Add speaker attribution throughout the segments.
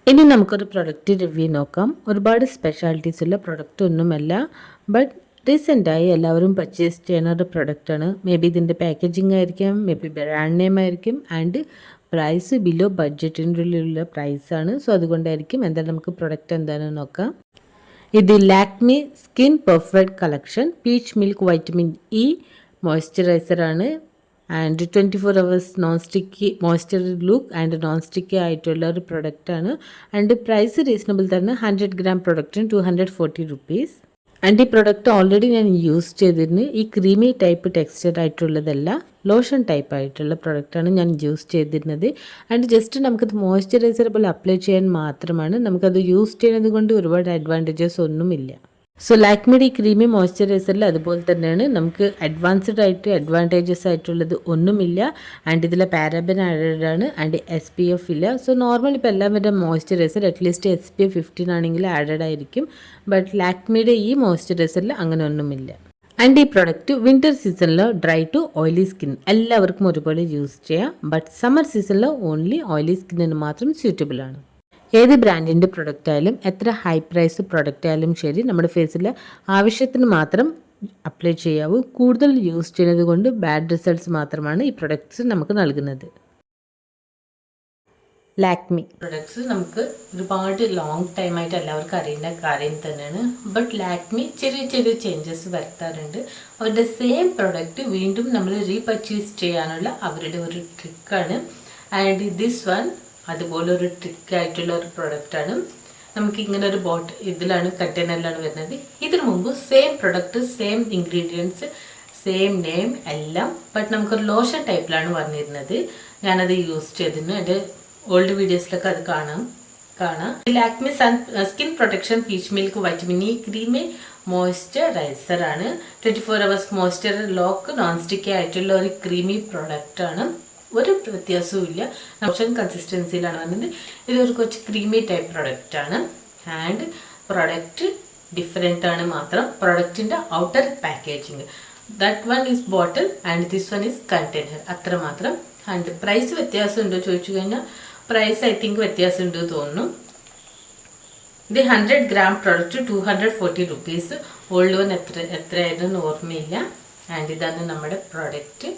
Speaker 1: ഇനി നമുക്കൊരു product review നോക്കാം. ഒരുപാട് സ്പെഷ്യാലിറ്റീസ് ഉള്ള പ്രൊഡക്റ്റ് ഒന്നുമല്ല, ബട്ട് റീസെൻ്റായി എല്ലാവരും പർച്ചേസ് ചെയ്യുന്ന ഒരു പ്രൊഡക്റ്റാണ്. മേ ബി ഇതിൻ്റെ പാക്കേജിങ് ആയിരിക്കാം, മേ ബി ബ്രാൻഡ് നെയിം ആയിരിക്കും, ആൻഡ് പ്രൈസ് ബിലോ ബഡ്ജറ്റിൻ്റെ ഉള്ളിലുള്ള പ്രൈസാണ്. സോ അതുകൊണ്ടായിരിക്കും. എന്തായാലും നമുക്ക് പ്രൊഡക്റ്റ് എന്താണെന്ന് നോക്കാം. ഇത് Lakme skin perfect collection peach milk vitamin E മോയ്സ്ചറൈസറാണ്. And 24 hours non sticky moisture look and non sticky ആയിട്ടുള്ള ഒരു പ്രൊഡക്റ്റാണ്. ആൻഡ് പ്രൈസ് റീസണബിൾ തന്നെ. 100 gram പ്രൊഡക്റ്റിന് 240 rupees. ആൻഡ് ഈ പ്രൊഡക്റ്റ് ഓൾറെഡി ഞാൻ യൂസ് ചെയ്തിരുന്നു. ഈ ക്രീമി ടൈപ്പ് ടെക്സ്ചർ ആയിട്ടുള്ളതല്ല, ലോഷൻ ടൈപ്പ് ആയിട്ടുള്ള പ്രൊഡക്റ്റാണ് ഞാൻ യൂസ് ചെയ്തിരുന്നത്. ആൻഡ് ജസ്റ്റ് നമുക്കത് മോയ്സ്ചറൈസർ പോലെ അപ്ലൈ ചെയ്യാൻ മാത്രമാണ്. നമുക്കത് യൂസ് ചെയ്യുന്നത് കൊണ്ട് ഒരുപാട് അഡ്വാൻറ്റേജസ് ഒന്നുമില്ല. സോ ലാക്മിയുടെ ഈ ക്രീമി മോയ്സ്ചറൈസറിൽ അതുപോലെ തന്നെയാണ്. നമുക്ക് അഡ്വാൻറ്റേജസ് ആയിട്ടുള്ളത് ഒന്നുമില്ല. ആൻഡ് ഇതിലെ പാരബൻ ആഡഡ് ആണ്. ആൻഡ് SPF ഇല്ല. സോ നോർമൽ ഇപ്പോൾ എല്ലാം വരുന്ന മോയ്സ്ചറൈസർ അറ്റ്ലീസ്റ്റ് SPF 15 ആണെങ്കിൽ ആഡഡ് ആയിരിക്കും. ബട്ട് ലാക്മിയുടെ ഈ മോയ്സ്ചറൈസറിൽ അങ്ങനെ ഒന്നുമില്ല. ആൻഡ് ഈ പ്രൊഡക്റ്റ് വിൻ്റർ സീസണിലോ ഡ്രൈ ടു ഓയിലി സ്കിൻ എല്ലാവർക്കും ഒരുപോലെ യൂസ് ചെയ്യാം. ബട്ട് സമ്മർ സീസണിലോ ഓൺലി ഓയിലി സ്കിന്നിന് മാത്രം സ്യൂറ്റബിൾ ആണ്. ഏത് ബ്രാൻഡിൻ്റെ പ്രൊഡക്റ്റ് ആയാലും എത്ര ഹൈ പ്രൈസ് പ്രൊഡക്റ്റ് ആയാലും ശരി, നമ്മുടെ ഫേസിൽ ആവശ്യത്തിന് മാത്രം അപ്ലൈ ചെയ്യാവൂ. കൂടുതൽ യൂസ് ചെയ്യുന്നത് കൊണ്ട് ബാഡ് റിസൾട്ട്സ് മാത്രമാണ് ഈ പ്രൊഡക്ട്സ് നമുക്ക് നൽകുന്നത്. ലാക്മി പ്രൊഡക്ട്സ് നമുക്ക് ഒരുപാട് ലോങ് ടൈമായിട്ട് എല്ലാവർക്കും അറിയുന്ന കാര്യം തന്നെയാണ്. ബട്ട് ലാക്മി ചെറിയ ചെറിയ ചേഞ്ചസ് വരുത്താറുണ്ട്. അവരുടെ സെയിം പ്രൊഡക്റ്റ് വീണ്ടും നമ്മൾ റീപർച്ചേസ് ചെയ്യാനുള്ള അവരുടെ ഒരു ട്രിക്കാണ്. ആൻഡ് ദിസ് വൺ അതുപോലെ ഒരു ട്രിക്കായിട്ടുള്ള ഒരു പ്രൊഡക്റ്റാണ്. നമുക്ക് ഇങ്ങനെ ഒരു ഇതിലാണ് കണ്ടെയ്നറിലാണ് വരുന്നത്. ഇതിനു മുമ്പ് same product, same ingredients, same name എല്ലാം, ബട്ട് നമുക്കൊരു ലോഷൻ ടൈപ്പിലാണ് വന്നിരുന്നത്. ഞാനത് യൂസ് ചെയ്തിരുന്നു. എൻ്റെ ഓൾഡ് വീഡിയോസിലൊക്കെ അത് കാണാം. Lakme skin protection peach milk vitamin E creamy moisturiser ആണ്. 24 hours moisture lock non sticky ആയിട്ടുള്ള ഒരു ക്രീമി പ്രൊഡക്റ്റാണ്. ഒരു വ്യത്യാസവും ഇല്ല. ലോഷൻ കൺസിസ്റ്റൻസിയിലാണ് വന്നത്. ഇതൊരു കുറച്ച് ക്രീമി ടൈപ്പ് പ്രൊഡക്റ്റാണ്. ആൻഡ് പ്രൊഡക്റ്റ് ഡിഫറെൻ്റ് ആണ് മാത്രം. പ്രൊഡക്റ്റിൻ്റെ outer packaging, that one is bottle and this one is container, അത്ര മാത്രം. ആൻഡ് പ്രൈസ് വ്യത്യാസം ഉണ്ടോ ചോദിച്ചു കഴിഞ്ഞാൽ പ്രൈസ് ഐ തിങ്ക് വ്യത്യാസം ഉണ്ട് തോന്നുന്നു. ഇത് 100 gram product 240 rupees. Old one എത്രയായിരുന്നു ഓർമ്മയില്ല. ആൻഡ് ഇതാണ് നമ്മുടെ പ്രൊഡക്റ്റ്.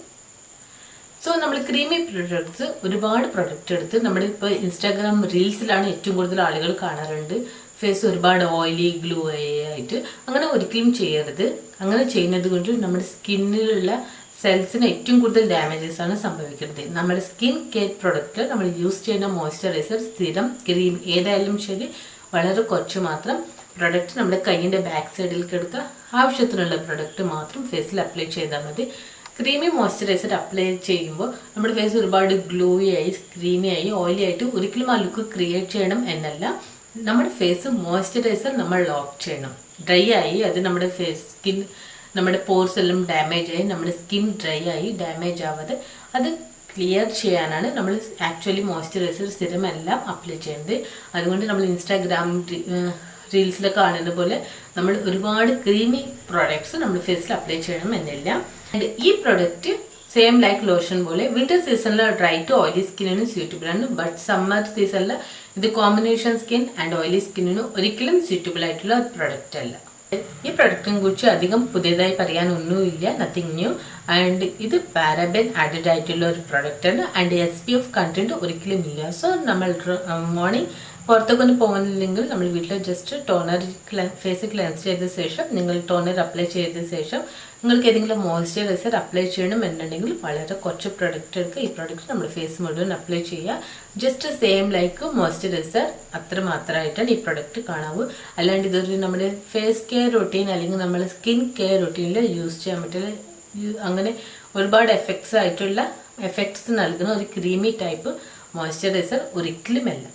Speaker 1: സോ നമ്മൾ ക്രീമി പ്രൊഡക്ട്സ് ഒരുപാട് പ്രൊഡക്റ്റ് എടുത്ത് നമ്മളിപ്പോൾ ഇൻസ്റ്റാഗ്രാം റീൽസിലാണ് ഏറ്റവും കൂടുതൽ ആളുകൾ കാണാറുണ്ട്. ഫേസ് ഒരുപാട് ഓയിലി ഗ്ലൂ ആയിട്ട്. അങ്ങനെ ഒരിക്കലും ചെയ്യരുത്. അങ്ങനെ ചെയ്യുന്നത് കൊണ്ട് നമ്മുടെ സ്കിന്നിലുള്ള സെൽസിന് ഏറ്റവും കൂടുതൽ ഡാമേജസ് ആണ് സംഭവിക്കുന്നത്. നമ്മുടെ സ്കിൻ കെയർ പ്രൊഡക്റ്റ് നമ്മൾ യൂസ് ചെയ്യുന്ന മോയ്സ്ചറൈസർ സ്ഥിരം ക്രീം ഏതായാലും ശരി വളരെ കുറച്ച് മാത്രം പ്രൊഡക്റ്റ് നമ്മുടെ കൈയിൻ്റെ ബാക്ക് സൈഡിലേക്ക് എടുക്കുക. ആവശ്യത്തിനുള്ള പ്രൊഡക്റ്റ് മാത്രം ഫേസിൽ അപ്ലൈ ചെയ്താൽ മതി. ക്രീമി മോയ്സ്ചറൈസർ അപ്ലൈ ചെയ്യുമ്പോൾ നമ്മുടെ ഫേസ് ഒരുപാട് ഗ്ലോയി ആയി, ക്രീമി ആയി, ഓയിലി ആയിട്ട് ഒരിക്കലും ആ ലുക്ക് ക്രിയേറ്റ് ചെയ്യണം എന്നല്ല. നമ്മുടെ ഫേസ് മോയ്സ്ചറൈസർ നമ്മൾ ലോക്ക് ചെയ്യണം. ഡ്രൈ ആയി അത് നമ്മുടെ സ്കിൻ, നമ്മുടെ പോർസ് എല്ലാം ഡാമേജ് ആയി, നമ്മുടെ സ്കിൻ ഡ്രൈ ആയി ഡാമേജ് ആവാതെ അത് ക്ലിയർ ചെയ്യാനാണ് നമ്മൾ ആക്ച്വലി മോയ്സ്ചറൈസർ സ്ഥിരമെല്ലാം അപ്ലൈ ചെയ്യുന്നത്. അതുകൊണ്ട് നമ്മൾ ഇൻസ്റ്റാഗ്രാം റീൽസിലൊക്കെ കാണുന്ന പോലെ നമ്മൾ ഒരുപാട് ക്രീമി പ്രോഡക്ട്സ് നമ്മൾ ഫേസിൽ അപ്ലൈ ചെയ്യണം എന്നില്ല. ആൻഡ് ഈ പ്രൊഡക്റ്റ് സെയിം ലൈക്ക് ലോഷൻ പോലെ വിന്റർ സീസണിൽ ഡ്രൈ ടു ഓയിലി സ്കിന്നിന് സ്യൂറ്റബിൾ ആണ്. ബട്ട് സമ്മർ സീസണിൽ ഇത് കോമ്പിനേഷൻ സ്കിൻ ആൻഡ് ഓയിലി സ്കിന്നിന് ഒരിക്കലും സ്യൂറ്റബിൾ ആയിട്ടുള്ള ഒരു പ്രൊഡക്റ്റ് അല്ല. ഈ പ്രൊഡക്റ്റിനെ കുറിച്ച് അധികം പുതിയതായി പറയാനൊന്നുമില്ല, നത്തിങ് ന്യൂ. ആൻഡ് ഇത് പാരബൻ ആഡഡ് ആയിട്ടുള്ള ഒരു പ്രൊഡക്റ്റാണ്. ആൻഡ് SPF കണ്ടന്റ് ഒരിക്കലും ഇല്ല. സോ നമ്മൾ മോർണിംഗ് പുറത്തേക്കൊന്നും പോകുന്നില്ലെങ്കിൽ നമ്മൾ വീട്ടിൽ ജസ്റ്റ് ടോണർ ഫേസ് ക്ലെൻസ് ചെയ്ത ശേഷം നിങ്ങൾ ടോണർ അപ്ലൈ ചെയ്ത ശേഷം നിങ്ങൾക്ക് ഏതെങ്കിലും മോയ്സ്ചറൈസർ അപ്ലൈ ചെയ്യണം എന്നുണ്ടെങ്കിൽ വളരെ കുറച്ച് പ്രൊഡക്റ്റ് എടുക്കുക. ഈ പ്രൊഡക്റ്റ് നമ്മുടെ ഫേസ് മുഴുവൻ അപ്ലൈ ചെയ്യുക. ജസ്റ്റ് സെയിം ലൈക്ക് മോയ്സ്ചറൈസർ അത്ര മാത്രമായിട്ടാണ് ഈ പ്രൊഡക്റ്റ് കാണാവൂ. അല്ലാണ്ട് ഇതൊരു നമ്മുടെ ഫേസ് കെയർ റൊട്ടീൻ അല്ലെങ്കിൽ നമ്മൾ സ്കിൻ കെയർ റൊട്ടീനിൽ യൂസ് ചെയ്യാൻ പറ്റില്ല. അങ്ങനെ ഒരുപാട് എഫക്ട്സ് നൽകുന്ന ഒരു ക്രീമി ടൈപ്പ് മോയ്സ്ചറൈസർ ഒരിക്കലുമല്ല.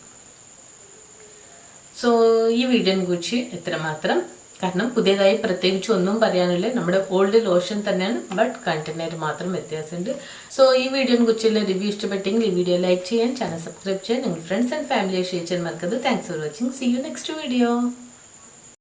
Speaker 1: സോ ഈ വീഡിയോനെ കുറിച്ച് എത്രമാത്രം, കാരണം പുതിയതായി പ്രത്യേകിച്ച് ഒന്നും പറയാനില്ല. നമ്മുടെ ഓൾഡ് ലോഷൻ തന്നെയാണ്, ബട്ട് കണ്ടെയ്നർ മാത്രം വ്യത്യാസമുണ്ട്. സോ ഈ വീഡിയോനെ കുറിച്ചുള്ള റിവ്യൂ ഇഷ്ടപ്പെട്ടെങ്കിൽ ഈ വീഡിയോ ലൈക്ക് ചെയ്യാൻ, ചാനൽ സബ്സ്ക്രൈബ് ചെയ്യാൻ, നിങ്ങൾ ഫ്രണ്ട്സ് ആൻഡ് ഫാമിലിയെ ഷെയർ ചെയ്യാൻ മറക്കരുത്. Thanks for watching. See you next video.